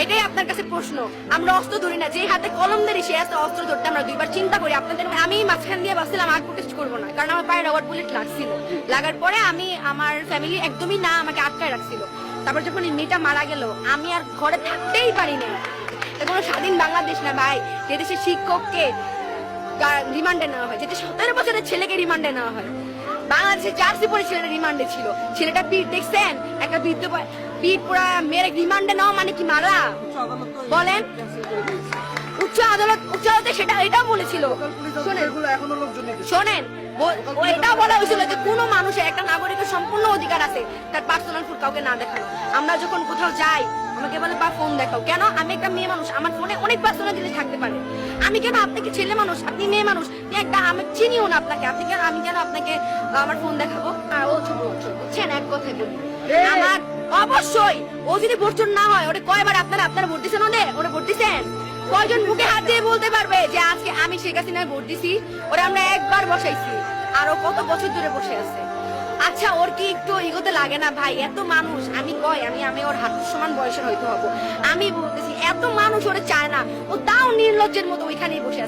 এটাই আপনার কাছে প্রশ্ন। আমরা অস্ত্র ধরি না, যে হাতে কলম ধরি সে হাতে অস্ত্র ধরতে আমরা দুইবার চিন্তা করি। আপনাদের আমি মাঝখান দিয়ে ভাবছিলাম আর প্রোটেস্ট করবো না, কারণ আমার পায়ে রবার বুলেট লাগছিল। লাগার পরে আমি আমার ফ্যামিলি একদমই না আমাকে আটকায় রাখছিল। তারপর যখন এই মেয়েটা মারা গেল আমি আর ঘরে থাকতেই পারি না। এটা কোনো স্বাধীন বাংলাদেশ না ভাই, যে দেশে শিক্ষককে রিমান্ডে নেওয়া হয়, যেটা 17 বছরের ছেলেকে রিমান্ডে নেওয়া হয়। বাংলাদেশে জার্সি পরে ছেলেটা রিমান্ডে ছিল। ছেলেটা পিঠ দেখছেন, একটা বৃদ্ধ পিঠ পুরা মেরে রিমান্ডে নেওয়া মানে কি মারা? বলেন উচ্চ আদালতে সেটা এটাও বলেছিল। শোনেন এটাও বলা হয়েছিল যে কোনো মানুষের একটা নাগরিকের সম্পূর্ণ অধিকার আছে তার পার্সোনাল ফুল কাউকে না দেখানো। আমরা যখন কোথাও যাই আমাকে বলে বা ফোন দেখাও, কেন? আমি একটা মেয়ে মানুষ, আমার ফোনে অনেক পার্সোনাল জিনিস থাকতে পারে। আমি কেন? আপনি কি ছেলে মানুষ, আপনি মেয়ে মানুষ, একটা আমি চিনিও না আপনাকে, আপনি কেন? আমি কেন আপনাকে আমার ফোন দেখাবো? ও বুঝছেন, এক কথাই বলি আমার অবশ্যই ও যদি ভোট না হয় ওটা কয়বার আপনারা ভোট দিচ্ছেন? ওরা ভোট দিচ্ছেন? কয়জন মুখে হাত দিয়ে বলতে পারবে যে আজকে আমি শেখ হাসিনার ভোট দিছি? ওরা আমরা একবার বসাইছি, আরো কত বছর ধরে বসে আছে। আচ্ছা ওর কি একটু ইগোতে লাগে না ভাই? এত মানুষ, আমি ওর হাত সমান বয়সের হয়তো হবো, আমি বলতেছি এত মানুষ ওরে চায় না, ও তাও নির্লজ্জের মতো ওইখানেই বসে আছে।